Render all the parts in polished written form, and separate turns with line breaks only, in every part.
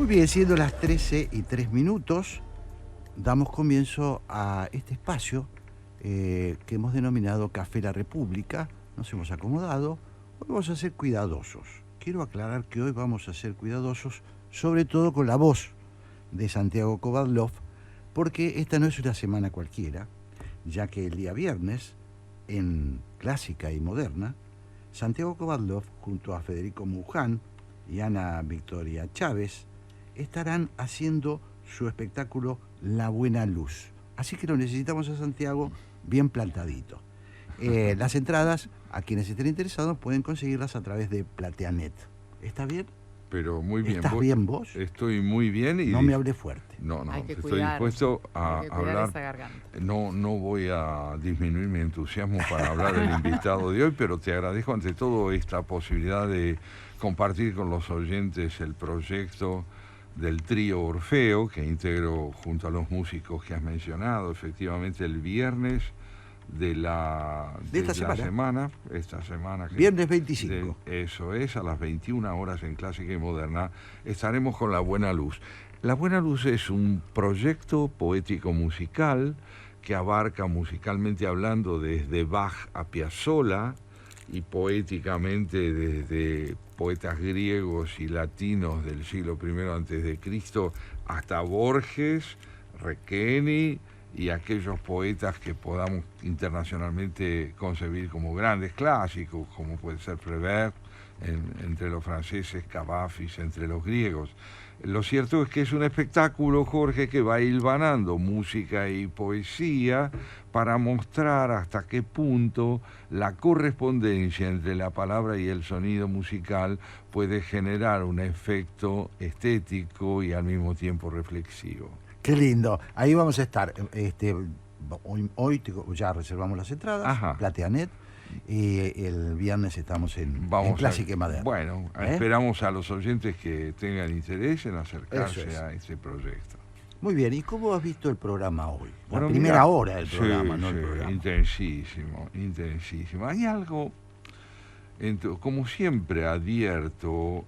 Muy bien, siendo las 13:03, damos comienzo a este espacio que hemos denominado Café La República. Nos hemos acomodado. Hoy vamos a ser cuidadosos. Quiero aclarar que hoy vamos a ser cuidadosos, sobre todo con la voz de Santiago Kovadlov, porque esta no es una semana cualquiera, ya que el día viernes, en Clásica y Moderna, Santiago Kovadlov, junto a Federico Muján y Ana Victoria Chávez, estarán haciendo su espectáculo La Buena Luz. Así que lo necesitamos a Santiago bien plantadito. Las entradas, a quienes estén interesados, pueden conseguirlas a través de Plateanet. ¿Está bien?
Pero muy bien.
¿Estás bien vos?
Estoy muy bien y...
No me hables fuerte.
No,
Hay que
estoy
cuidar,
dispuesto a
hay que cuidar
hablar.
esa garganta.
No voy a disminuir mi entusiasmo para hablar del invitado de hoy, pero te agradezco ante todo esta posibilidad de compartir con los oyentes el proyecto del trío Orfeo, que integro junto a los músicos que has mencionado, efectivamente el viernes de esta semana.
Viernes 25.
Eso es, a las 21 horas en Clásica y Moderna, estaremos con La Buena Luz. La Buena Luz es un proyecto poético-musical que abarca, musicalmente hablando, desde Bach a Piazzolla y poéticamente desde poetas griegos y latinos del siglo I a.C. hasta Borges, Requeni y aquellos poetas que podamos internacionalmente concebir como grandes clásicos, como puede ser Prévert entre los franceses, Cavafis entre los griegos. Lo cierto es que es un espectáculo, Jorge, que va hilvanando música y poesía para mostrar hasta qué punto la correspondencia entre la palabra y el sonido musical puede generar un efecto estético y al mismo tiempo reflexivo.
Qué lindo. Ahí vamos a estar. Hoy ya reservamos las entradas,
Ajá.
Plateanet, y el viernes estamos en Clásica y Moderna.
Bueno, esperamos a los oyentes que tengan interés en acercarse a este proyecto.
Muy bien, ¿y cómo has visto el programa hoy?
Bueno,
la primera hora del programa, no el
sí,
programa.
Intensísimo. Hay algo, como siempre advierto,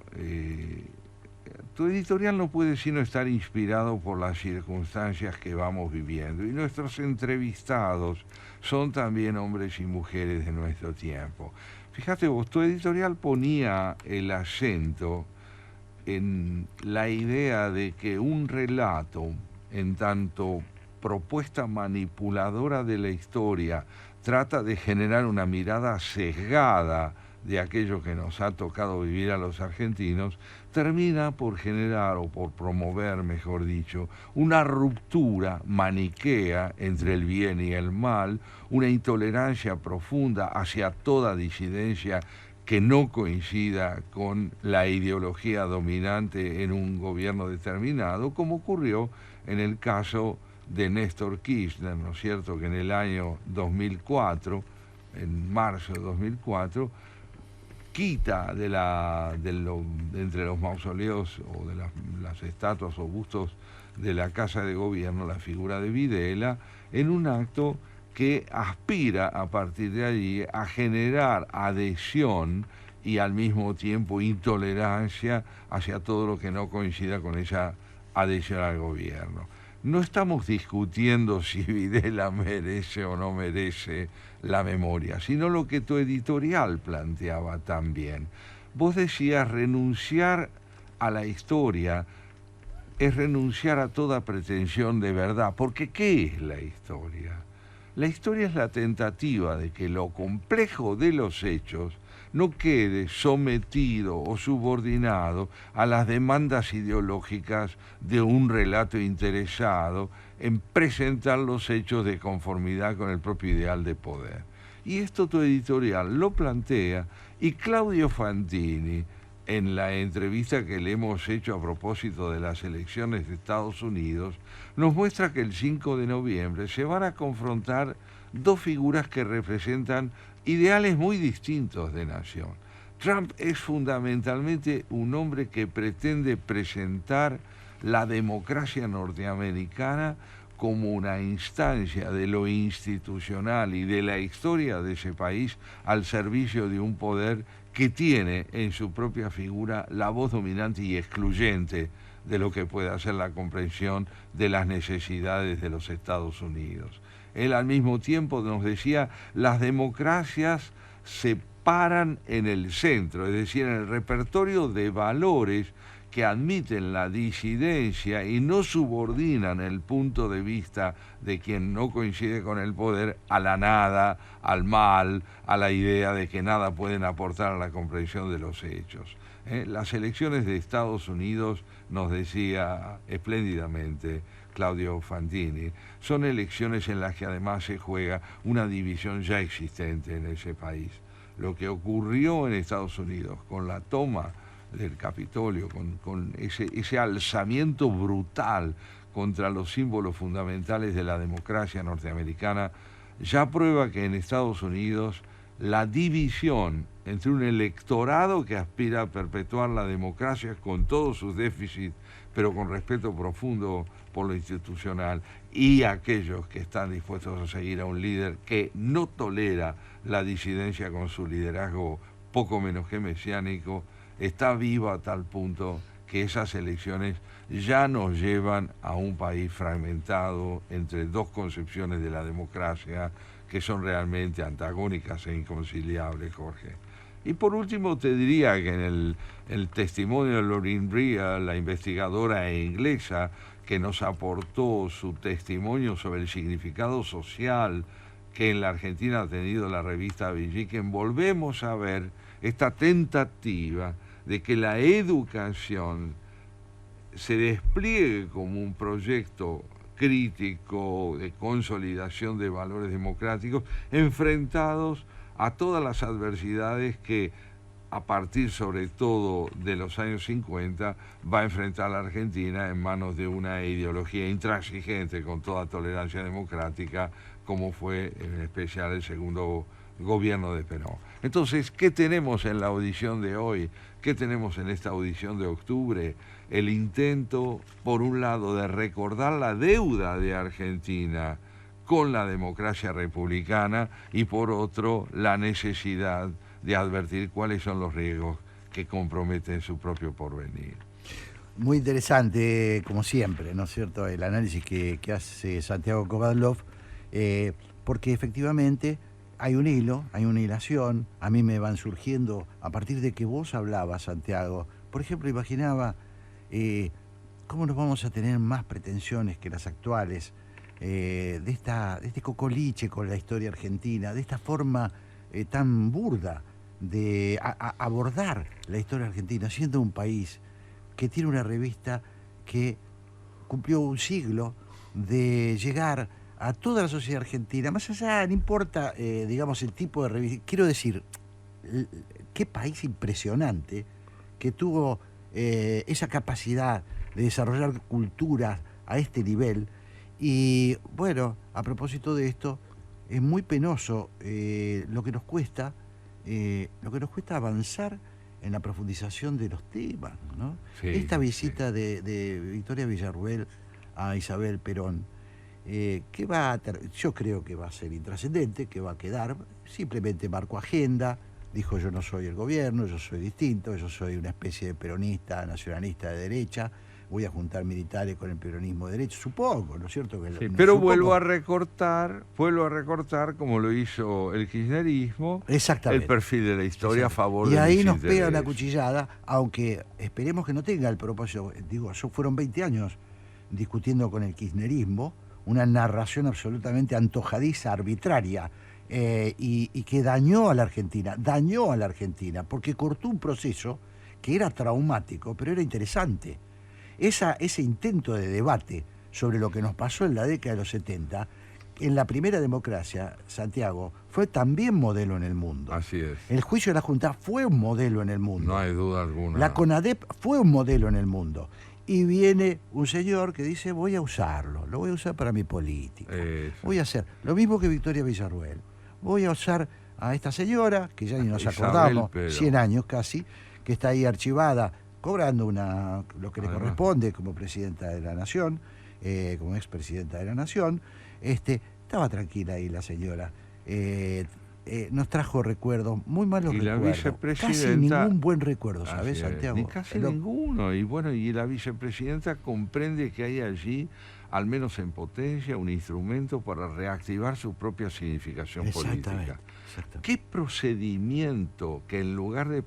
tu editorial no puede sino estar inspirado por las circunstancias que vamos viviendo, y nuestros entrevistados son también hombres y mujeres de nuestro tiempo. Fíjate vos, tu editorial ponía el acento en la idea de que un relato, en tanto propuesta manipuladora de la historia, trata de generar una mirada sesgada de aquello que nos ha tocado vivir a los argentinos, termina por generar, o por promover, mejor dicho, una ruptura maniquea entre el bien y el mal, una intolerancia profunda hacia toda disidencia que no coincida con la ideología dominante en un gobierno determinado, como ocurrió en el caso de Néstor Kirchner, ¿no es cierto?, que en el año 2004, en marzo de 2004, quita entre los mausoleos o de las estatuas o bustos de la Casa de Gobierno la figura de Videla, en un acto que aspira a partir de allí a generar adhesión y al mismo tiempo intolerancia hacia todo lo que no coincida con esa adhesión al gobierno. No estamos discutiendo si Videla merece o no merece la memoria, sino lo que tu editorial planteaba también. Vos decías, renunciar a la historia es renunciar a toda pretensión de verdad, porque ¿qué es la historia? La historia es la tentativa de que lo complejo de los hechos no quede sometido o subordinado a las demandas ideológicas de un relato interesado en presentar los hechos de conformidad con el propio ideal de poder. Y esto tu editorial lo plantea, y Claudio Fantini, en la entrevista que le hemos hecho a propósito de las elecciones de Estados Unidos, nos muestra que el 5 de noviembre se van a confrontar dos figuras que representan ideales muy distintos de nación. Trump es fundamentalmente un hombre que pretende presentar la democracia norteamericana como una instancia de lo institucional y de la historia de ese país al servicio de un poder que tiene en su propia figura la voz dominante y excluyente de lo que puede hacer la comprensión de las necesidades de los Estados Unidos. Él al mismo tiempo nos decía, las democracias se paran en el centro, es decir, en el repertorio de valores que admiten la disidencia y no subordinan el punto de vista de quien no coincide con el poder a la nada, al mal, a la idea de que nada pueden aportar a la comprensión de los hechos. Las elecciones de Estados Unidos, nos decía espléndidamente Claudio Fantini, son elecciones en las que además se juega una división ya existente en ese país. Lo que ocurrió en Estados Unidos con la toma del Capitolio, con ese alzamiento brutal contra los símbolos fundamentales de la democracia norteamericana, ya prueba que en Estados Unidos la división entre un electorado que aspira a perpetuar la democracia con todos sus déficits, pero con respeto profundo por lo institucional, y aquellos que están dispuestos a seguir a un líder que no tolera la disidencia con su liderazgo poco menos que mesiánico, está viva a tal punto que esas elecciones ya nos llevan a un país fragmentado entre dos concepciones de la democracia que son realmente antagónicas e inconciliables, Jorge. Y por último te diría que en el testimonio de Lorraine Bria, la investigadora inglesa que nos aportó su testimonio sobre el significado social que en la Argentina ha tenido la revista Villiquen, volvemos a ver esta tentativa de que la educación se despliegue como un proyecto crítico de consolidación de valores democráticos enfrentados a todas las adversidades que a partir sobre todo de los años 50 va a enfrentar la Argentina en manos de una ideología intransigente con toda tolerancia democrática, como fue en especial el segundo gobierno de Perón. Entonces, ¿qué tenemos en la audición de hoy? ¿Qué tenemos en esta audición de octubre? El intento, por un lado, de recordar la deuda de Argentina con la democracia republicana y por otro, la necesidad de advertir cuáles son los riesgos que comprometen su propio porvenir.
Muy interesante, como siempre, ¿no es cierto?, el análisis que hace Santiago Kovadlov, porque efectivamente hay un hilo, hay una hilación. A mí me van surgiendo, a partir de que vos hablabas, Santiago, por ejemplo, imaginaba cómo nos vamos a tener más pretensiones que las actuales, de este cocoliche con la historia argentina, de esta forma tan burda de abordar la historia argentina, siendo un país que tiene una revista que cumplió un siglo de llegar a toda la sociedad argentina, más allá, no importa, digamos, el tipo de revista. Quiero decir, qué país impresionante que tuvo esa capacidad de desarrollar cultura a este nivel. Y bueno, a propósito de esto, es muy penoso lo que nos cuesta avanzar en la profundización de los temas, ¿no?
Sí,
esta visita de Victoria Villarruel a Isabel Perón, yo creo que va a ser intrascendente, que va a quedar, simplemente marcó agenda, dijo: yo no soy el gobierno, yo soy distinto, yo soy una especie de peronista, nacionalista de derecha, voy a juntar militares con el peronismo de derecha, supongo, ¿no es cierto?
Sí, pero vuelvo a recortar, como lo hizo el kirchnerismo, el perfil de la historia a favor de
y ahí
mis
nos
intereses.
pega una cuchillada, aunque esperemos que no tenga el propósito. Digo, fueron 20 años discutiendo con el kirchnerismo, una narración absolutamente antojadiza, arbitraria, y que dañó a la Argentina, porque cortó un proceso que era traumático, pero era interesante. Ese intento de debate sobre lo que nos pasó en la década de los 70, en la primera democracia, Santiago, fue también modelo en el mundo.
Así es.
El juicio de la Junta fue un modelo en el mundo.
No hay duda alguna.
La CONADEP fue un modelo en el mundo. Y viene un señor que dice: voy a usarlo, lo voy a usar para mi política.
Eso.
Voy a hacer lo mismo que Victoria Villarruel. Voy a usar a esta señora, que ya ni nos acordamos, 100 años casi, que está ahí archivada, cobrando lo que le corresponde como presidenta de la Nación, como expresidenta de la Nación. Estaba tranquila ahí la señora, nos trajo recuerdos, muy malos
Y la
recuerdos. Casi
vicepresidenta...
ningún buen recuerdo,
Así
¿sabes,
es,
Santiago?
ni casi ninguno. Y bueno, y la vicepresidenta comprende que hay allí, al menos en potencia, un instrumento para reactivar su propia significación política.
Exactamente.
¿Qué procedimiento que en lugar de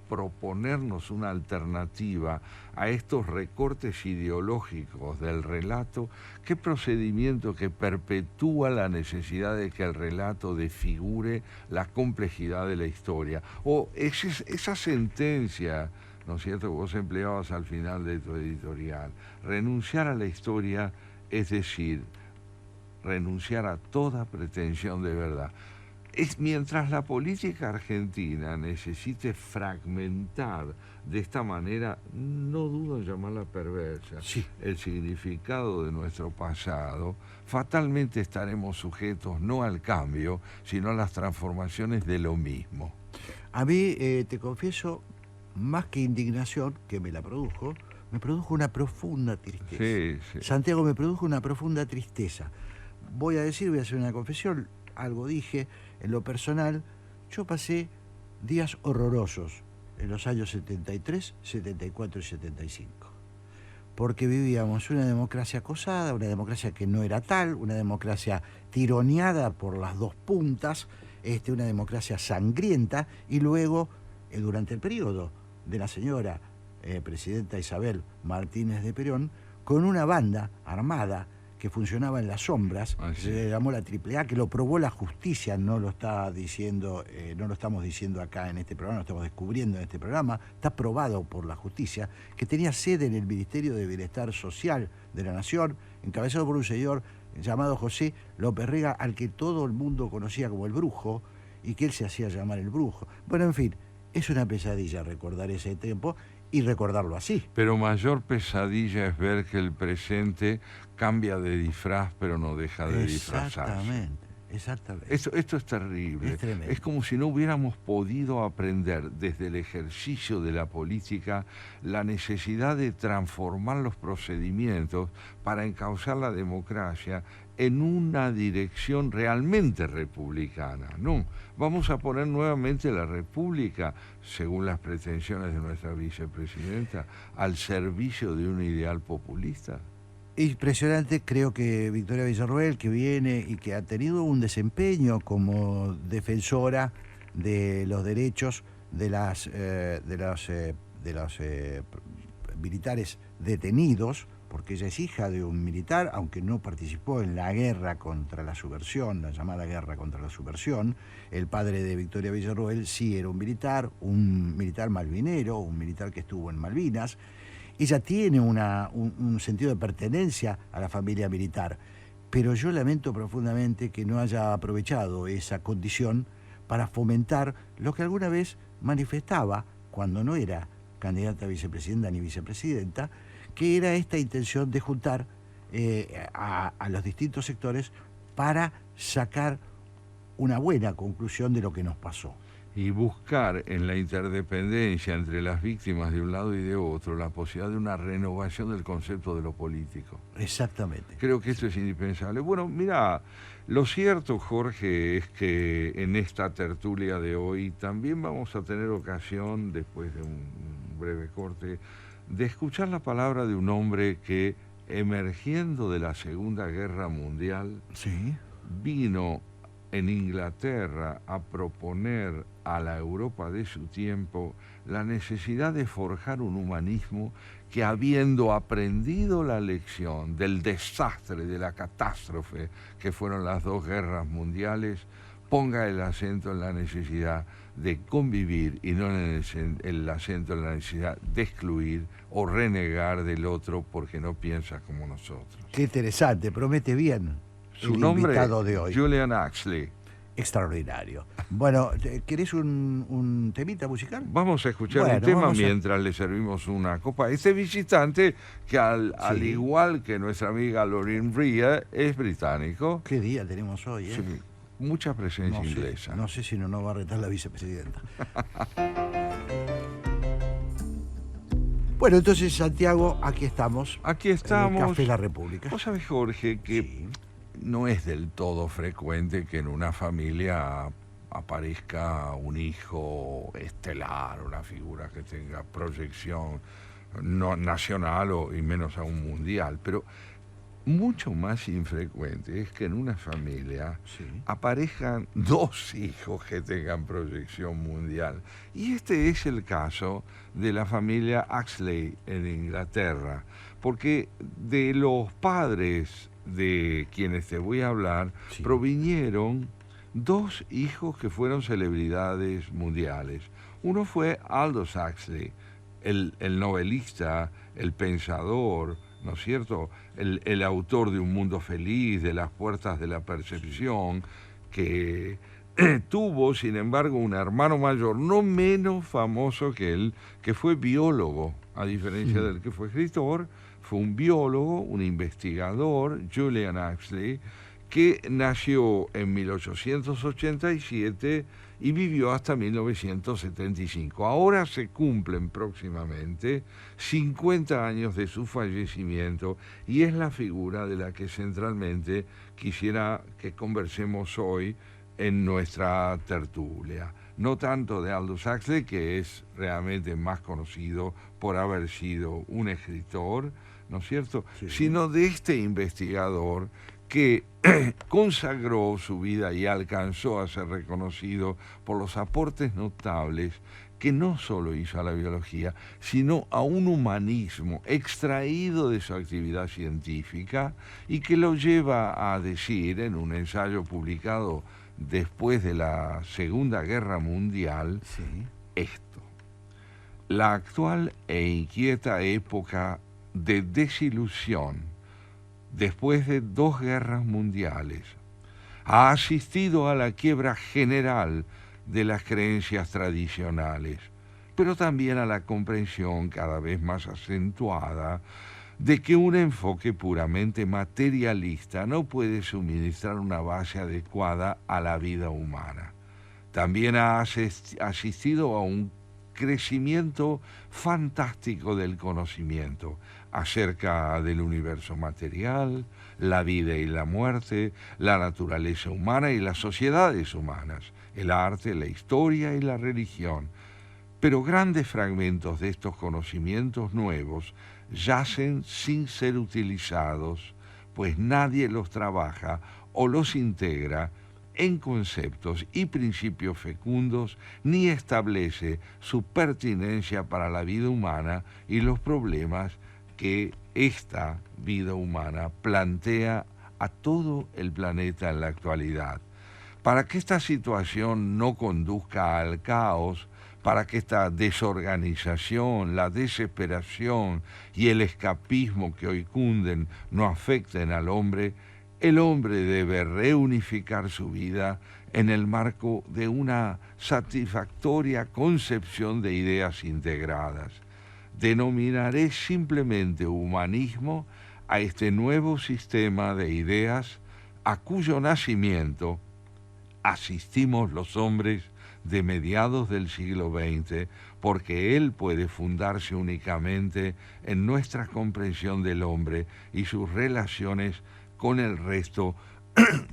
proponernos una alternativa a estos recortes ideológicos del relato, qué procedimiento que perpetúa la necesidad de que el relato desfigure la complejidad de la historia? O esa sentencia, ¿no es cierto?, que vos empleabas al final de tu editorial, renunciar a la historia, es decir, renunciar a toda pretensión de verdad. Mientras la política argentina necesite fragmentar de esta manera, no dudo en llamarla perversa, el significado de nuestro pasado, fatalmente estaremos sujetos no al cambio, sino a las transformaciones de lo mismo.
A mí, te confieso, más que indignación, que me produjo una profunda tristeza.
Sí.
Santiago, me produjo una profunda tristeza. Voy a hacer una confesión, algo dije. En lo personal, yo pasé días horrorosos en los años 73, 74 y 75. Porque vivíamos una democracia acosada, una democracia que no era tal, una democracia tironeada por las dos puntas, una democracia sangrienta, y luego, durante el periodo de la señora presidenta Isabel Martínez de Perón, con una banda armada que funcionaba en las sombras, que se le llamó la AAA, que lo probó la justicia, no lo está diciendo, no lo estamos diciendo acá en este programa, lo estamos descubriendo en este programa, está probado por la justicia, que tenía sede en el Ministerio de Bienestar Social de la Nación, encabezado por un señor llamado José López Rega, al que todo el mundo conocía como el Brujo, y que él se hacía llamar el Brujo. Bueno, en fin, es una pesadilla recordar ese tiempo y recordarlo así.
Pero mayor pesadilla es ver que el presente cambia de disfraz, pero no deja de disfrazarse.
Exactamente.
Esto es terrible. Es como si no hubiéramos podido aprender desde el ejercicio de la política la necesidad de transformar los procedimientos para encauzar la democracia en una dirección realmente republicana. No, vamos a poner nuevamente la República, según las pretensiones de nuestra vicepresidenta, al servicio de un ideal populista.
Impresionante, creo que Victoria Villarroel, que viene y que ha tenido un desempeño como defensora de los derechos de los militares detenidos, porque ella es hija de un militar, aunque no participó en la guerra contra la subversión, la llamada guerra contra la subversión. El padre de Victoria Villarroel sí era un militar malvinero, un militar que estuvo en Malvinas. Ella tiene un sentido de pertenencia a la familia militar, pero yo lamento profundamente que no haya aprovechado esa condición para fomentar lo que alguna vez manifestaba cuando no era candidata a vicepresidenta ni vicepresidenta, que era esta intención de juntar a los distintos sectores para sacar una buena conclusión de lo que nos pasó.
Y buscar en la interdependencia entre las víctimas de un lado y de otro la posibilidad de una renovación del concepto de lo político.
Exactamente.
Creo que esto es indispensable. Bueno, mira, lo cierto, Jorge, es que en esta tertulia de hoy también vamos a tener ocasión, después de un breve corte, de escuchar la palabra de un hombre que, emergiendo de la Segunda Guerra Mundial, vino en Inglaterra a proponer a la Europa de su tiempo la necesidad de forjar un humanismo que, habiendo aprendido la lección del desastre, de la catástrofe que fueron las dos guerras mundiales, ponga el acento en la necesidad de convivir y no en el acento en la necesidad de excluir o renegar del otro porque no piensa como nosotros.
Qué interesante, promete bien.
Su nombre,
de hoy.
Julian Huxley.
Extraordinario. Bueno, ¿querés un temita musical?
Vamos a escuchar un tema mientras le servimos una copa a este visitante que al igual que nuestra amiga Lorraine Rea es británico.
¿Qué día tenemos hoy?
Sí, mucha presencia inglesa.
No sé si no nos va a retar la vicepresidenta. Bueno, entonces, Santiago, aquí estamos.
Aquí estamos.
En el Café La República.
Vos sabés, Jorge, que no es del todo frecuente que en una familia aparezca un hijo estelar, una figura que tenga proyección no nacional y menos aún mundial, pero mucho más infrecuente es que en una familia
Sí.
aparezcan dos hijos que tengan proyección mundial. Y este es el caso de la familia Huxley en Inglaterra, porque de los padres de quienes te voy a hablar,
Sí.
provinieron dos hijos que fueron celebridades mundiales. Uno fue Aldous Huxley, el novelista, el pensador, ¿no es cierto?, el autor de Un Mundo Feliz, de Las Puertas de la Percepción, que tuvo, sin embargo, un hermano mayor no menos famoso que él, que fue biólogo, a diferencia del que fue escritor. Fue un biólogo, un investigador, Julian Huxley, que nació en 1887 y vivió hasta 1975. Ahora se cumplen próximamente 50 años de su fallecimiento y es la figura de la que centralmente quisiera que conversemos hoy en nuestra tertulia. No tanto de Aldous Huxley, que es realmente más conocido por haber sido un escritor, ¿no es cierto?,
Sí.
sino de este investigador que consagró su vida y alcanzó a ser reconocido por los aportes notables que no solo hizo a la biología, sino a un humanismo extraído de su actividad científica y que lo lleva a decir en un ensayo publicado después de la Segunda Guerra Mundial
Sí.
esto: la actual e inquieta época de desilusión después de 2 guerras mundiales ha asistido a la quiebra general de las creencias tradicionales, pero también a la comprensión cada vez más acentuada de que un enfoque puramente materialista no puede suministrar una base adecuada a la vida humana. También ha asistido a un crecimiento fantástico del conocimiento acerca del universo material, la vida y la muerte, la naturaleza humana y las sociedades humanas, el arte, la historia y la religión. Pero grandes fragmentos de estos conocimientos nuevos yacen sin ser utilizados, pues nadie los trabaja o los integra en conceptos y principios fecundos, ni establece su pertinencia para la vida humana y los problemas que esta vida humana plantea a todo el planeta en la actualidad. Para que esta situación no conduzca al caos, para que esta desorganización, la desesperación y el escapismo que hoy cunden no afecten al hombre, el hombre debe reunificar su vida en el marco de una satisfactoria concepción de ideas integradas. Denominaré simplemente humanismo a este nuevo sistema de ideas a cuyo nacimiento asistimos los hombres de mediados del siglo XX, porque él puede fundarse únicamente en nuestra comprensión del hombre y sus relaciones con el resto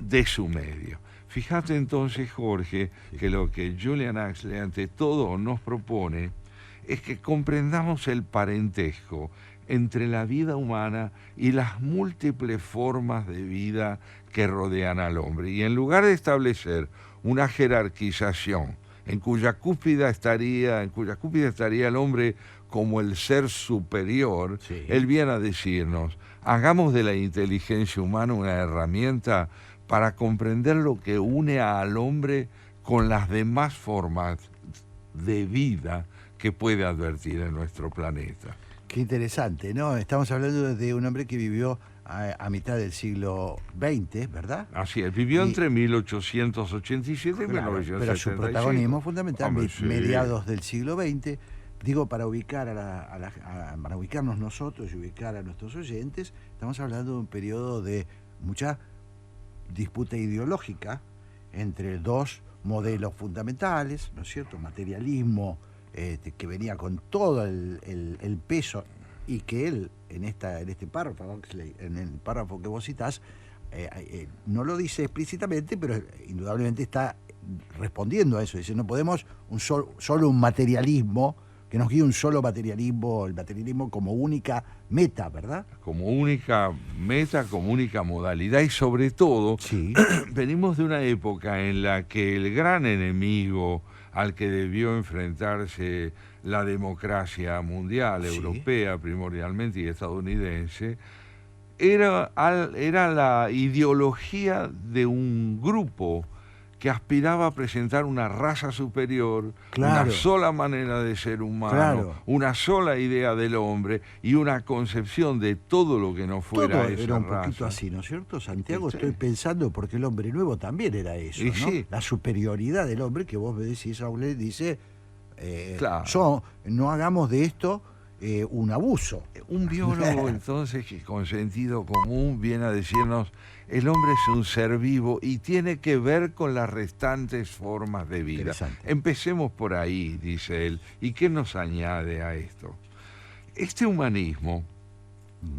de su medio. Fíjate entonces, Jorge, que lo que Julian Huxley ante todo nos propone es que comprendamos el parentesco entre la vida humana y las múltiples formas de vida que rodean al hombre. Y en lugar de establecer una jerarquización en cuya cúspide estaría el hombre como el ser superior,
Sí.
él viene a decirnos: hagamos de la inteligencia humana una herramienta para comprender lo que une al hombre con las demás formas de vida que puede advertir en nuestro planeta.
Qué interesante, ¿no? Estamos hablando de un hombre que vivió a mitad del siglo XX, ¿verdad?
Así es, vivió entre 1887 y
Claro,
1975.
pero su protagonismo fundamental,
Hombre, sí.
mediados del siglo XX, digo, para ubicar para ubicarnos nosotros y ubicar a nuestros oyentes, estamos hablando de un periodo de mucha disputa ideológica entre dos modelos fundamentales, ¿no es cierto? Materialismo, que venía con todo el peso, y que él, en este párrafo, Huxley, en el párrafo que vos citás, no lo dice explícitamente, pero indudablemente está respondiendo a eso. Dice, no podemos solo un materialismo, que nos guíe un solo materialismo, el materialismo como única meta, ¿verdad?
Como única meta, como única modalidad, y sobre todo,
Sí.
venimos de una época en la que el gran enemigo al que debió enfrentarse la democracia mundial,
Sí.
europea primordialmente y estadounidense, era la ideología de un grupo que aspiraba a presentar una raza superior,
Claro.
una sola manera de ser humano,
Claro.
una sola idea del hombre y una concepción de todo lo que no fuera
Todo
esa
era un
raza.
poquito así, ¿no es cierto, Santiago?
Sí.
Estoy pensando, porque el hombre nuevo también era eso,
Y
¿no?
sí.
La superioridad del hombre, que vos me decís, Aulet dice,
Claro.
no hagamos de esto un abuso.
Un biólogo entonces que con sentido común viene a decirnos, el hombre es un ser vivo y tiene que ver con las restantes formas de vida.
Interesante.
Empecemos por ahí, dice él. ¿Y qué nos añade a esto? Este humanismo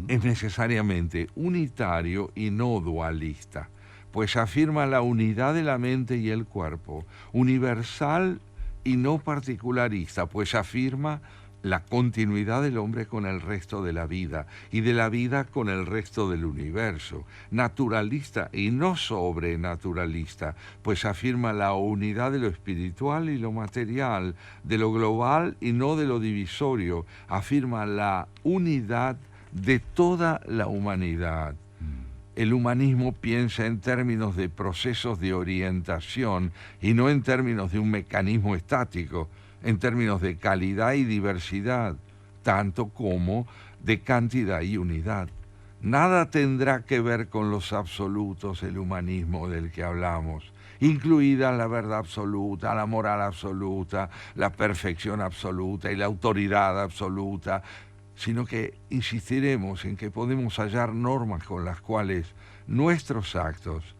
es necesariamente unitario y no dualista, pues afirma la unidad de la mente y el cuerpo, universal y no particularista, pues afirma la continuidad del hombre con el resto de la vida y de la vida con el resto del universo, naturalista y no sobrenaturalista, pues afirma la unidad de lo espiritual y lo material, de lo global y no de lo divisorio, afirma la unidad de toda la humanidad. El humanismo piensa en términos de procesos de orientación y no en términos de un mecanismo estático, en términos de calidad y diversidad, tanto como de cantidad y unidad. Nada tendrá que ver con los absolutos el humanismo del que hablamos, incluida la verdad absoluta, la moral absoluta, la perfección absoluta y la autoridad absoluta, sino que insistiremos en que podemos hallar normas con las cuales nuestros actos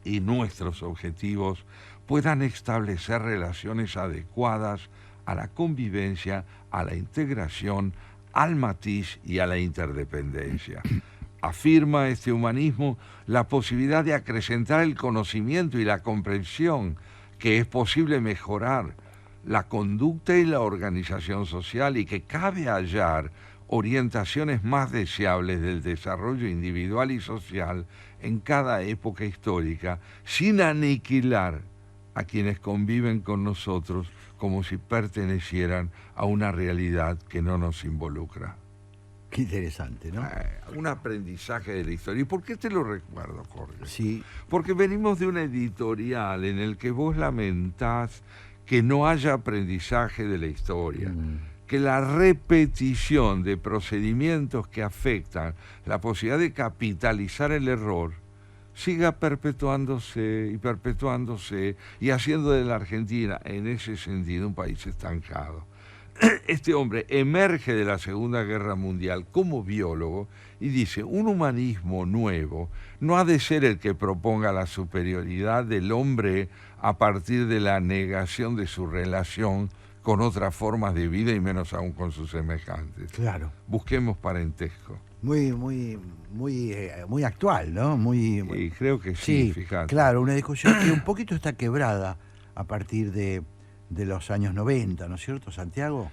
y nuestros objetivos puedan establecer relaciones adecuadas a la convivencia, a la integración, al matiz y a la interdependencia. Afirma este humanismo la posibilidad de acrecentar el conocimiento y la comprensión, que es posible mejorar la conducta y la organización social y que cabe hallar orientaciones más deseables del desarrollo individual y social en cada época histórica, sin aniquilar a quienes conviven con nosotros como si pertenecieran a una realidad que no nos involucra.
Qué interesante, ¿no?
Un aprendizaje de la historia. ¿Y por qué te lo recuerdo, Jorge?
Sí.
Porque venimos de una editorial en el que vos lamentás que no haya aprendizaje de la historia, que la repetición de procedimientos que afectan la posibilidad de capitalizar el error siga perpetuándose y haciendo de la Argentina, en ese sentido, un país estancado. Este hombre emerge de la Segunda Guerra Mundial como biólogo y dice, un humanismo nuevo no ha de ser el que proponga la superioridad del hombre a partir de la negación de su relación con otras formas de vida y menos aún con sus semejantes.
Claro.
Busquemos parentesco.
Muy actual, ¿no?
Y creo que sí, fíjate.
Claro, una discusión que un poquito está quebrada a partir de los años 90, ¿no es cierto, Santiago?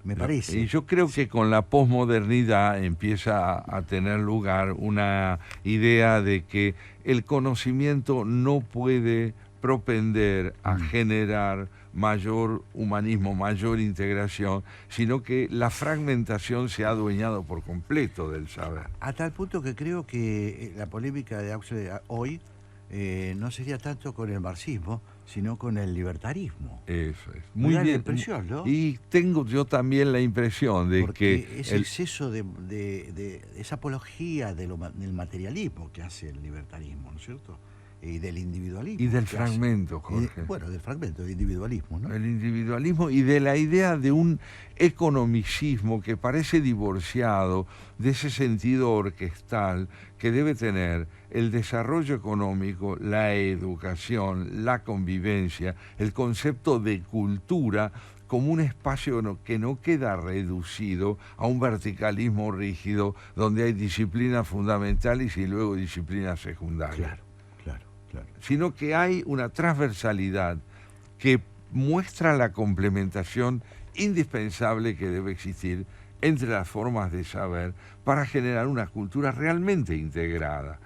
Me parece.
Y yo creo que con la posmodernidad empieza a tener lugar una idea de que el conocimiento no puede propender a generar mayor humanismo, mayor integración, sino que la fragmentación se ha adueñado por completo del saber.
A tal punto que creo que la polémica de Huxley hoy no sería tanto con el marxismo, sino con el libertarismo.
Eso es.
Me
Muy
da la
bien.
impresión, ¿no?
Y tengo yo también la impresión de
porque
que
ese exceso de esa apología del materialismo que hace el libertarismo, ¿no es cierto? Y del individualismo.
y del
que
fragmento,
hace.
Jorge.
Bueno, del fragmento, del individualismo, ¿no?
El individualismo y de la idea de un economicismo que parece divorciado de ese sentido orquestal que debe tener el desarrollo económico, la educación, la convivencia, el concepto de cultura como un espacio que no queda reducido a un verticalismo rígido donde hay disciplinas fundamentales y luego disciplinas secundarias.
Claro. Claro.
sino que hay una transversalidad que muestra la complementación indispensable que debe existir entre las formas de saber para generar una cultura realmente integrada.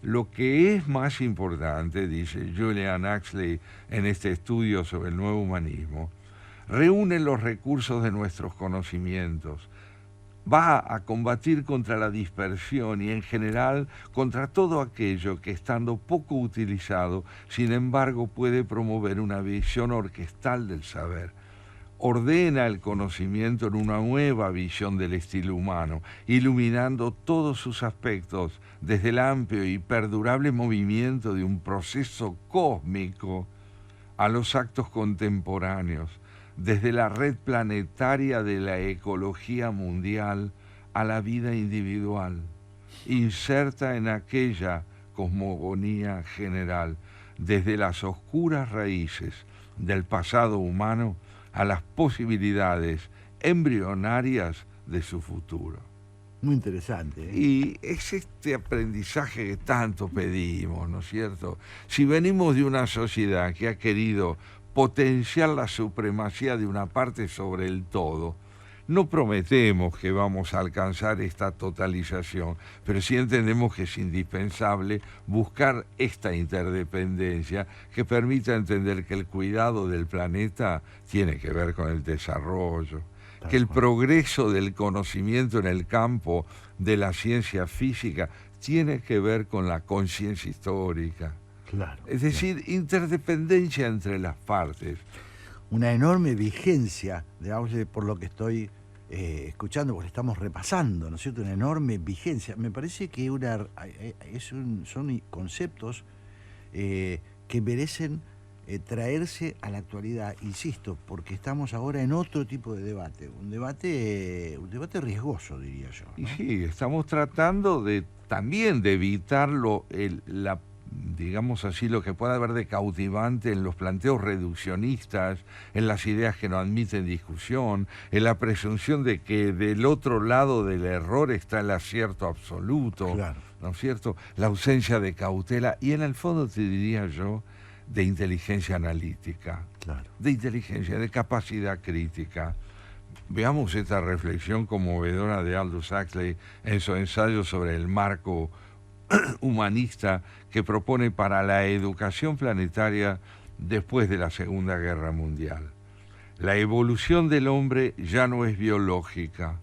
Lo que es más importante, dice Julian Huxley en este estudio sobre el nuevo humanismo, reúne los recursos de nuestros conocimientos, va a combatir contra la dispersión y en general contra todo aquello que, estando poco utilizado, sin embargo puede promover una visión orquestal del saber. Ordena el conocimiento en una nueva visión del estilo humano, iluminando todos sus aspectos desde el amplio y perdurable movimiento de un proceso cósmico a los actos contemporáneos, desde la red planetaria de la ecología mundial a la vida individual, inserta en aquella cosmogonía general, desde las oscuras raíces del pasado humano a las posibilidades embrionarias de su futuro.
Muy interesante.
Y es este aprendizaje que tanto pedimos, ¿no es cierto? Si venimos de una sociedad que ha querido potenciar la supremacía de una parte sobre el todo, no prometemos que vamos a alcanzar esta totalización, pero sí entendemos que es indispensable buscar esta interdependencia que permita entender que el cuidado del planeta tiene que ver con el desarrollo, que el progreso del conocimiento en el campo de la ciencia física tiene que ver con la conciencia histórica.
Claro.
Es decir, interdependencia entre las partes.
Una enorme vigencia, digamos, por lo que estoy escuchando, porque estamos repasando, ¿no es cierto? Una enorme vigencia. Me parece que son conceptos que merecen traerse a la actualidad, insisto, porque estamos ahora en otro tipo de debate, un debate riesgoso, diría yo, ¿no?
Y sí, estamos tratando también de evitar digamos así, lo que pueda haber de cautivante en los planteos reduccionistas, en las ideas que no admiten discusión, en la presunción de que del otro lado del error está el acierto absoluto,
claro,
¿no es cierto? La ausencia de cautela y en el fondo te diría yo, de inteligencia analítica,
claro,
de inteligencia, de capacidad crítica. Veamos esta reflexión conmovedora de Aldous Huxley en su ensayo sobre el marco humanista que propone para la educación planetaria después de la Segunda Guerra Mundial. La evolución del hombre ya no es biológica.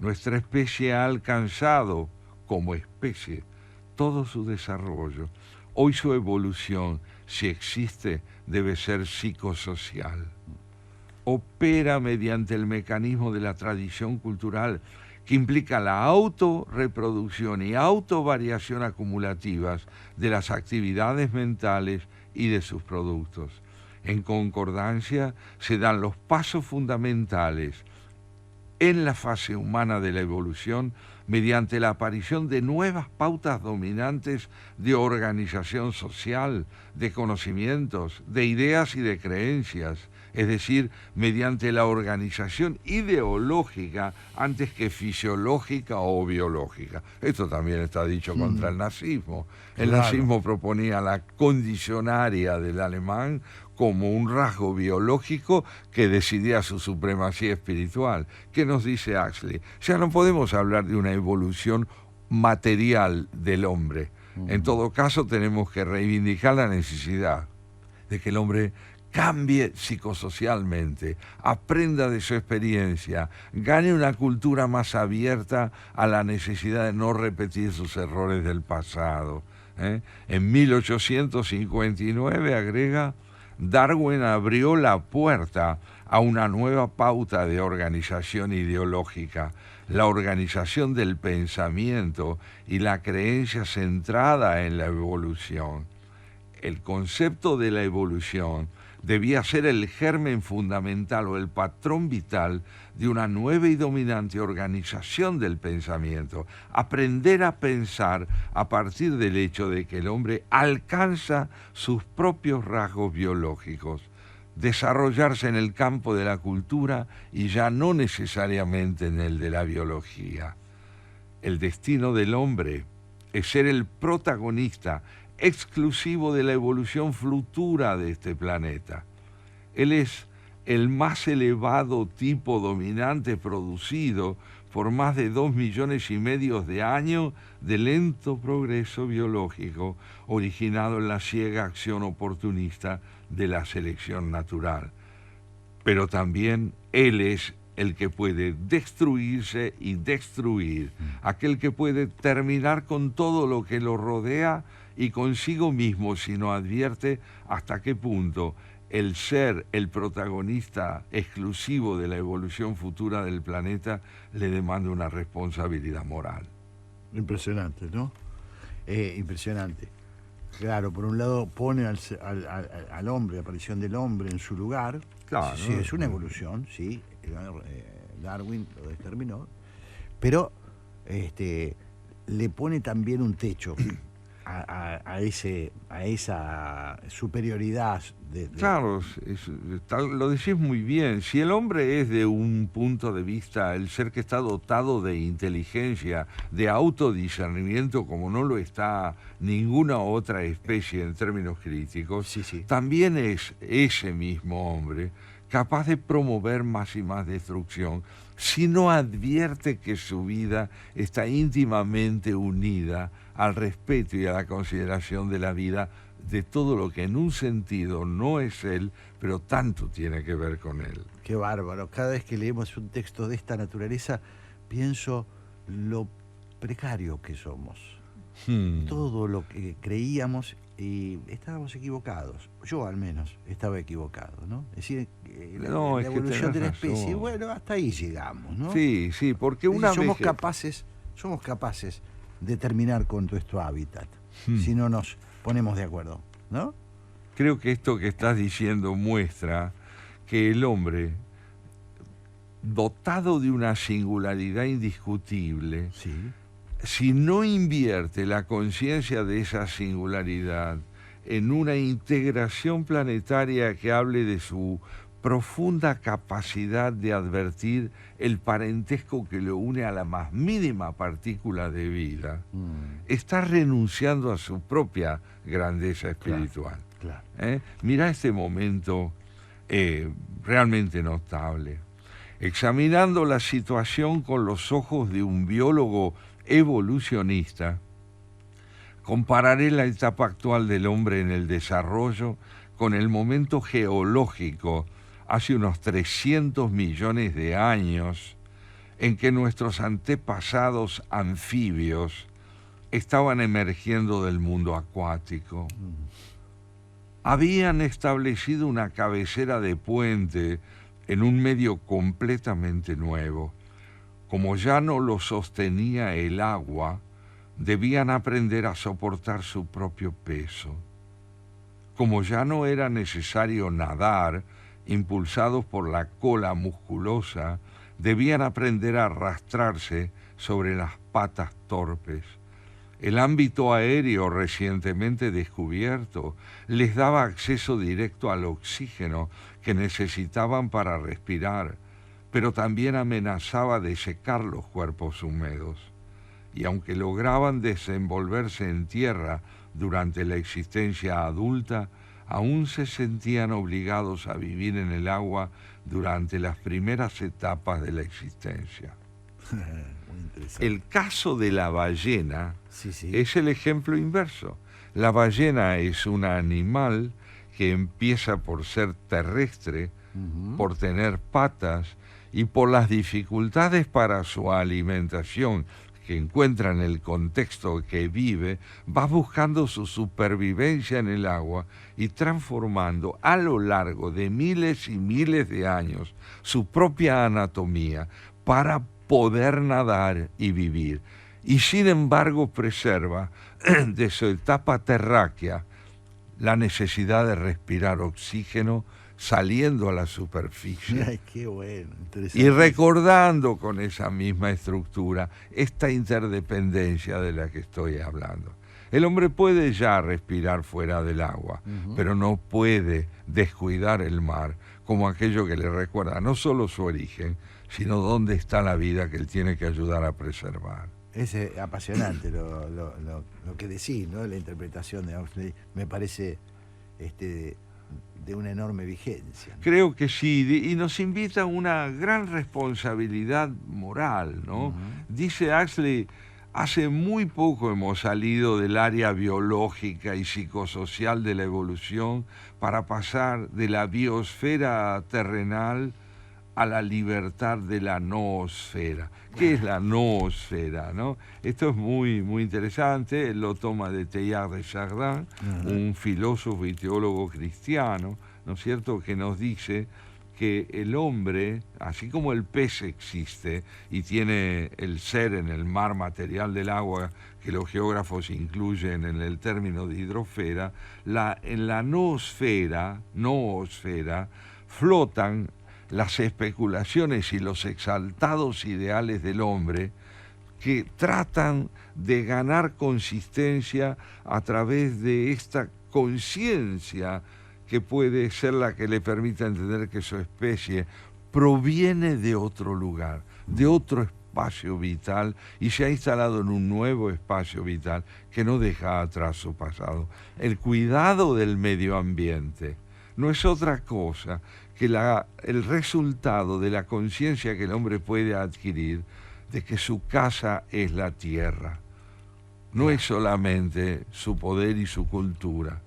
Nuestra especie ha alcanzado, como especie, todo su desarrollo. Hoy su evolución, si existe, debe ser psicosocial. Opera mediante el mecanismo de la tradición cultural que implica la autorreproducción y autovariación acumulativas de las actividades mentales y de sus productos. En concordancia se dan los pasos fundamentales en la fase humana de la evolución mediante la aparición de nuevas pautas dominantes de organización social, de conocimientos, de ideas y de creencias, es decir, mediante la organización ideológica antes que fisiológica o biológica. Esto también está dicho contra el nazismo. El nazismo proponía la condicionaria del alemán como un rasgo biológico que decidía su supremacía espiritual. ¿Qué nos dice Huxley? Ya no podemos hablar de una evolución material del hombre. En todo caso, tenemos que reivindicar la necesidad de que el hombre cambie psicosocialmente, aprenda de su experiencia, gane una cultura más abierta a la necesidad de no repetir sus errores del pasado. En 1859, agrega, Darwin abrió la puerta a una nueva pauta de organización ideológica, la organización del pensamiento y la creencia centrada en la evolución. El concepto de la evolución debía ser el germen fundamental o el patrón vital de una nueva y dominante organización del pensamiento. Aprender a pensar a partir del hecho de que el hombre alcanza sus propios rasgos biológicos, desarrollarse en el campo de la cultura y ya no necesariamente en el de la biología. El destino del hombre es ser el protagonista exclusivo de la evolución futura de este planeta. Él es el más elevado tipo dominante producido por más de 2,5 millones de años de lento progreso biológico originado en la ciega acción oportunista de la selección natural. Pero también Él es el que puede destruirse y destruir, aquel que puede terminar con todo lo que lo rodea y consigo mismo si no advierte hasta qué punto el ser el protagonista exclusivo de la evolución futura del planeta le demanda una responsabilidad moral.
Impresionante, ¿no? Impresionante. Claro, por un lado pone al hombre, la aparición del hombre en su lugar.
Claro,
Sí,
¿no?
es una evolución, sí. Darwin lo determinó. Pero le pone también un techo a esa superioridad
Claro, lo decís muy bien. Si el hombre es de un punto de vista el ser que está dotado de inteligencia, de autodiscernimiento, como no lo está ninguna otra especie en términos críticos,
Sí.
también es ese mismo hombre capaz de promover más y más destrucción si no advierte que su vida está íntimamente unida al respeto y a la consideración de la vida de todo lo que en un sentido no es él, pero tanto tiene que ver con él.
Qué bárbaro. Cada vez que leemos un texto de esta naturaleza, pienso lo precario que somos. Todo lo que creíamos y estábamos equivocados. Yo al menos estaba equivocado, ¿no? Es decir, la evolución de la especie, bueno, hasta ahí llegamos, ¿no?
Sí, porque una
somos
vez
capaces de terminar con nuestro hábitat, si no nos ponemos de acuerdo, ¿no?
Creo que esto que estás diciendo muestra que el hombre, dotado de una singularidad indiscutible,
Sí.
si no invierte la conciencia de esa singularidad en una integración planetaria que hable de su profunda capacidad de advertir el parentesco que lo une a la más mínima partícula de vida, está renunciando a su propia grandeza espiritual.
Claro.
Mira este momento realmente notable. Examinando la situación con los ojos de un biólogo evolucionista, compararé la etapa actual del hombre en el desarrollo con el momento geológico hace unos 300 millones de años en que nuestros antepasados anfibios estaban emergiendo del mundo acuático. Habían establecido una cabecera de puente en un medio completamente nuevo. Como ya no lo sostenía el agua, debían aprender a soportar su propio peso. Como ya no era necesario nadar, impulsados por la cola musculosa, debían aprender a arrastrarse sobre las patas torpes. El ámbito aéreo recientemente descubierto les daba acceso directo al oxígeno que necesitaban para respirar, pero también amenazaba de secar los cuerpos húmedos. Y aunque lograban desenvolverse en tierra durante la existencia adulta, aún se sentían obligados a vivir en el agua durante las primeras etapas de la existencia.
Muy interesante.
El caso de la ballena
Sí.
es el ejemplo inverso. La ballena es un animal que empieza por ser terrestre, por tener patas y por las dificultades para su alimentación que encuentra en el contexto que vive, va buscando su supervivencia en el agua y transformando a lo largo de miles y miles de años su propia anatomía para poder nadar y vivir. Y sin embargo preserva de su etapa terráquea la necesidad de respirar oxígeno saliendo a la superficie.
Ay, qué bueno, interesante.
Y recordando con esa misma estructura esta interdependencia de la que estoy hablando. El hombre puede ya respirar fuera del agua, pero no puede descuidar el mar como aquello que le recuerda no solo su origen, sino dónde está la vida que él tiene que ayudar a preservar.
Es apasionante lo que decís, ¿no? La interpretación de Huxley me parece de una enorme vigencia, ¿no?
Creo que sí, y nos invita a una gran responsabilidad moral, ¿no? Dice Huxley, hace muy poco hemos salido del área biológica y psicosocial de la evolución para pasar de la biosfera terrenal a la libertad de la noosfera. ¿Qué es la noosfera, no? Esto es muy, muy interesante, él lo toma de Teilhard de Chardin, un filósofo y teólogo cristiano, ¿no es cierto?, que nos dice que el hombre, así como el pez existe y tiene el ser en el mar material del agua, que los geógrafos incluyen en el término de hidrosfera, en la noosfera flotan las especulaciones y los exaltados ideales del hombre que tratan de ganar consistencia a través de esta conciencia que puede ser la que le permita entender que su especie proviene de otro lugar, de otro espacio vital, y se ha instalado en un nuevo espacio vital que no deja atrás su pasado. El cuidado del medio ambiente no es otra cosa que el resultado de la conciencia que el hombre puede adquirir de que su casa es la tierra. No es solamente su poder y su cultura.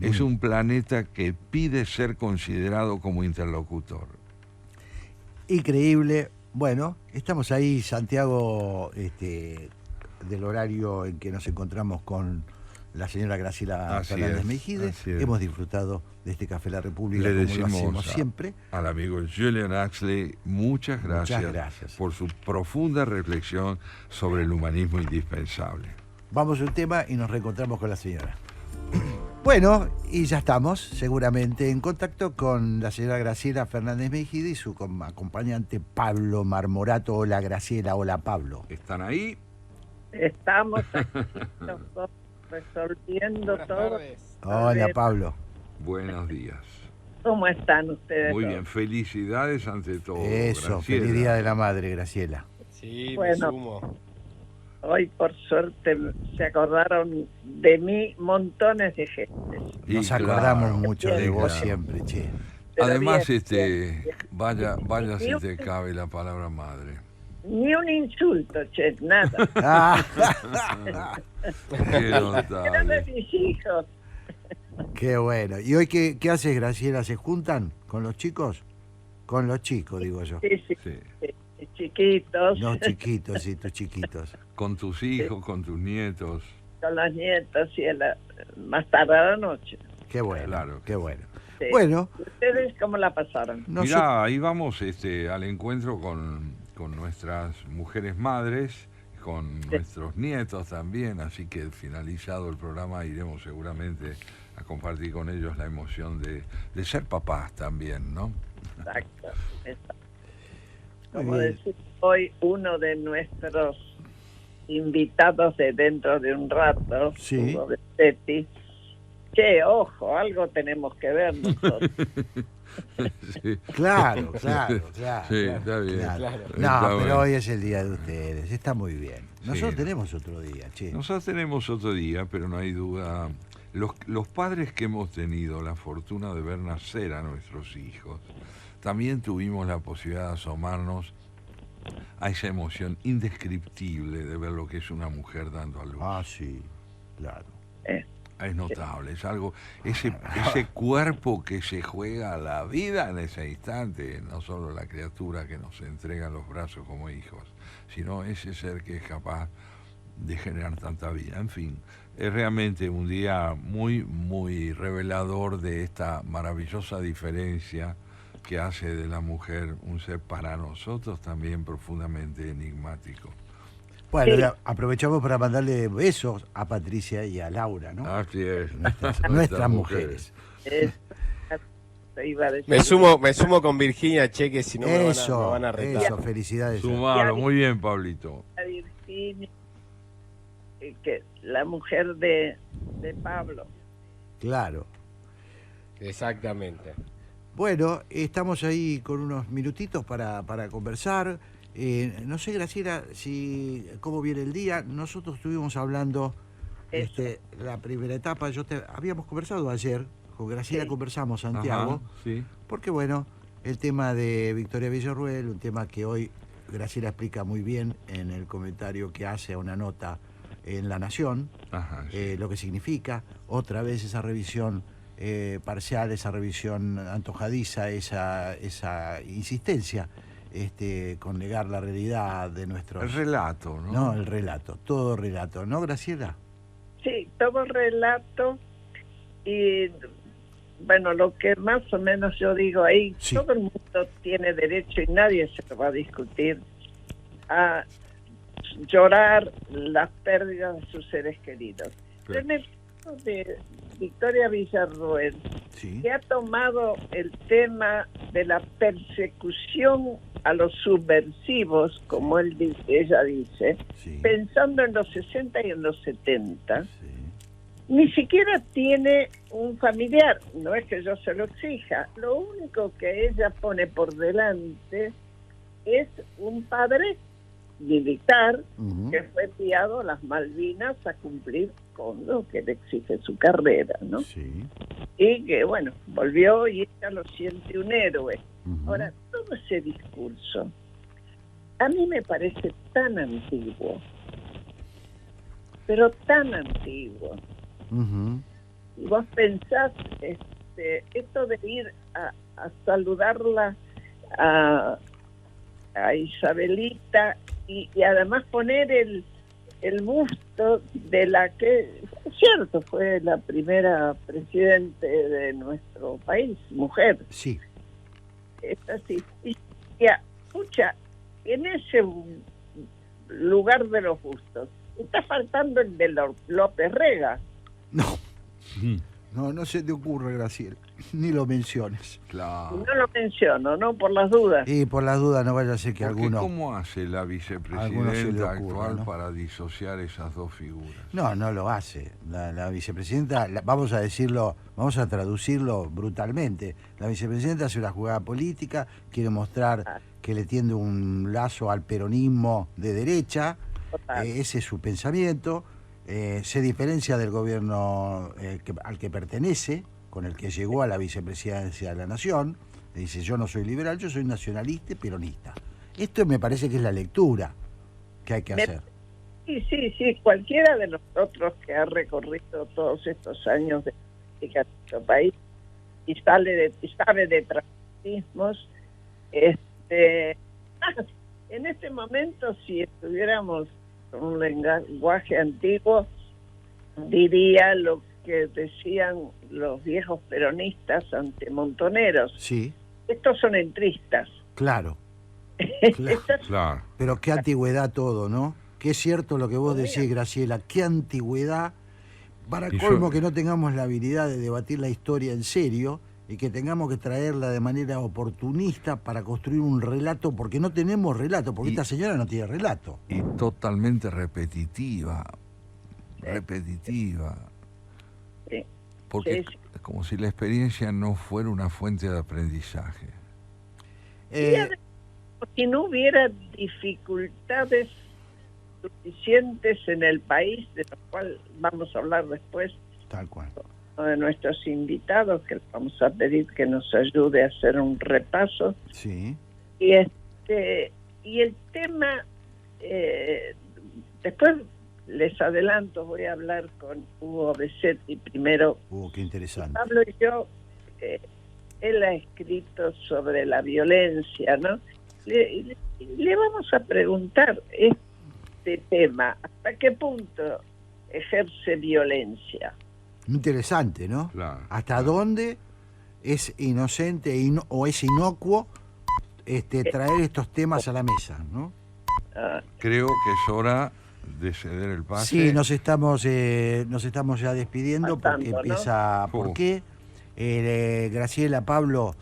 Es un planeta que pide ser considerado como interlocutor.
Increíble. Bueno, estamos ahí, Santiago, del horario en que nos encontramos con la señora Graciela Fernández Mejide. Hemos disfrutado de este Café La República,
Le
como lo hacemos siempre.
Al amigo Julian Huxley, muchas gracias por su profunda reflexión sobre el humanismo indispensable.
Vamos a un tema y nos reencontramos con la señora. Bueno, y ya estamos seguramente en contacto con la señora Graciela Fernández Mejide y su acompañante Pablo Marmorato. Hola Graciela, hola Pablo.
¿Están ahí?
Estamos aquí resolviendo todo.
Hola Pablo.
Buenos días.
¿Cómo están ustedes?
Muy
todos?
bien, felicidades ante todo.
Eso,
Graciela.
feliz Día de la Madre, Graciela.
Sí,
Bueno.
me sumo.
Hoy, por suerte, se acordaron de mí montones de gente.
Y
Nos acordamos
claro,
mucho de vos
claro.
siempre, che.
Pero
Además,
bien.
vaya si te cabe la palabra madre.
Ni un insulto, che, nada.
Qué
Era de
notable.
mis hijos.
Qué bueno. ¿Y hoy qué haces, Graciela? ¿Se juntan con los chicos? Con los chicos, digo yo.
Sí,
Sí.
chiquitos,
Los chiquitos, sí, tus chiquitos.
Con tus hijos, con tus nietos.
con los nietos y más tarde a la noche.
Qué bueno,
Claro.
qué bueno.
Sí.
Bueno,
¿Ustedes cómo la pasaron?
Mirá, ahí vamos al encuentro con nuestras mujeres madres, con nuestros nietos también, así que finalizado el programa iremos seguramente a compartir con ellos la emoción de ser papás también, ¿no?
Exacto.
Muy
Como
bien.
decir, hoy uno de nuestros invitados de dentro de un rato,
Sí.
Hugo Besetti, che, ojo, algo tenemos que ver nosotros.
Sí.
Claro, claro.
Sí, está bien.
Claro.
No,
Está
pero
bueno.
hoy es el día de ustedes, está muy bien. Nosotros
Sí.
tenemos otro día, che.
Nosotros tenemos otro día, pero no hay duda. Los padres que hemos tenido la fortuna de ver nacer a nuestros hijos, también tuvimos la posibilidad de asomarnos a esa emoción indescriptible de ver lo que es una mujer dando a luz.
Ah, sí, claro.
Es notable, es algo, ese cuerpo que se juega la vida en ese instante, no solo la criatura que nos entrega en los brazos como hijos, sino ese ser que es capaz de generar tanta vida. En fin, es realmente un día muy, muy revelador de esta maravillosa diferencia que hace de la mujer un ser para nosotros también profundamente enigmático.
Bueno,
Sí.
aprovechamos para mandarle besos a Patricia y a Laura, ¿no?
Así es.
Nuestras mujeres.
Te iba a decir.
Me sumo con Virginia, che, que si no me
Eso,
van a retar.
eso, felicidades.
Sumalo, muy bien, Pablito.
A Virginia, que la mujer de Pablo.
Claro.
Exactamente.
Bueno, estamos ahí con unos minutitos para conversar. No sé, Graciela, si cómo viene el día. Nosotros estuvimos hablando la primera etapa. Habíamos conversado ayer, con Graciela
Sí.
conversamos, Santiago,
Ajá, sí.
porque bueno, el tema de Victoria Villarruel, un tema que hoy Graciela explica muy bien en el comentario que hace a una nota en La Nación,
Ajá, sí.
lo que significa, otra vez esa revisión parcial, esa revisión antojadiza, esa insistencia con negar la realidad de nuestros...
El relato, ¿no?
No, el relato, todo relato, ¿no, Graciela?
Sí, todo relato y bueno, lo que más o menos yo digo ahí,
Sí.
todo el mundo tiene derecho y nadie se lo va a discutir a llorar las pérdidas de sus seres queridos. Pero en el caso de Victoria Villarruel,
Sí.
que ha tomado el tema de la persecución a los subversivos, como ella dice,
Sí.
pensando en los 60 y en los 70,
Sí.
ni siquiera tiene un familiar, no es que yo se lo exija, lo único que ella pone por delante es un padre militar
Ujú.
que fue enviado a las Malvinas a cumplir con lo que le exige su carrera, ¿no?
Sí.
Y que, bueno, volvió y ella lo siente un héroe.
Ujú.
Ahora, todo ese discurso a mí me parece tan antiguo, pero tan antiguo.
Ujú.
Y vos pensás, esto de ir a saludarla a Isabelita y además poner el busto de la que, es cierto, fue la primera presidente de nuestro país, mujer.
Sí.
Es así. Y ya, escucha, en ese lugar de los bustos está faltando el de López Rega.
No. No se te ocurre, Graciela. Ni lo menciones.
Claro.
No lo menciono, ¿no? Por las dudas.
Y por las dudas no vaya a ser que
Porque
alguno...
¿cómo hace la
Alguno se le
vicepresidenta
ocurra,
actual
¿no?
para disociar esas dos figuras?
No lo hace. La vicepresidenta, vamos a decirlo, vamos a traducirlo brutalmente. La vicepresidenta hace una jugada política, quiere mostrar que le tiende un lazo al peronismo de derecha,
Total.
ese es su pensamiento, se diferencia del gobierno al que pertenece, con el que llegó a la vicepresidencia de la Nación, le dice yo no soy liberal, yo soy nacionalista y peronista. Esto me parece que es la lectura que hay que hacer.
Sí, cualquiera de nosotros que ha recorrido todos estos años de política en nuestro país y sabe de traumatismos, en este momento, si estuviéramos con un lenguaje antiguo, diría lo que decían los viejos peronistas ante Montoneros.
Sí,
Estos son entristas.
claro.
Estas-
Claro.
Pero qué antigüedad todo, ¿no? Que es cierto lo que vos decís, Graciela, qué antigüedad. Para
Y
colmo
yo-
que no tengamos la habilidad de debatir la historia en serio y que tengamos que traerla de manera oportunista para construir un relato, porque no tenemos relato, porque
Y-
esta señora no tiene relato.
Y totalmente repetitiva. Repetitiva.
Sí.
Porque
Sí,
es como si la experiencia no fuera una fuente de aprendizaje.
Si no hubiera dificultades suficientes en el país, de lo cual vamos a hablar después
Tal cual.
de nuestros invitados, que les vamos a pedir que nos ayude a hacer un repaso.
Sí.
Y el tema, después les adelanto, voy a hablar con Hugo Besetti primero.
Qué interesante.
Pablo y yo, él ha escrito sobre la violencia, ¿no? Le vamos a preguntar este tema, ¿hasta qué punto ejerce violencia?
Interesante, ¿no?
Claro,
¿Hasta
claro.
dónde es inocente o es inocuo traer estos temas a la mesa, ¿no?
Ah,
Creo que es hora de ceder el pase.
Sí, nos estamos ya despidiendo
Pasando,
porque
¿no?
empieza... ¿Por qué? Graciela, Pablo,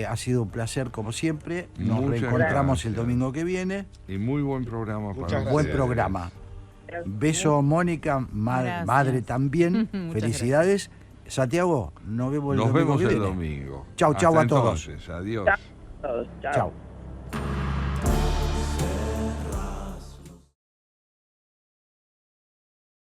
ha sido un placer como siempre. Nos
Muchas
reencontramos
gracias.
el domingo que viene.
Y muy buen programa para
Muchas
ustedes.
Buen programa. Beso, Mónica,
Gracias.
madre también.
Muchas
Felicidades. Santiago, nos vemos el
Nos
domingo
vemos
que
el
viene.
domingo.
Chau, chau
Hasta
a todos.
entonces, adiós.
chao.
Chao.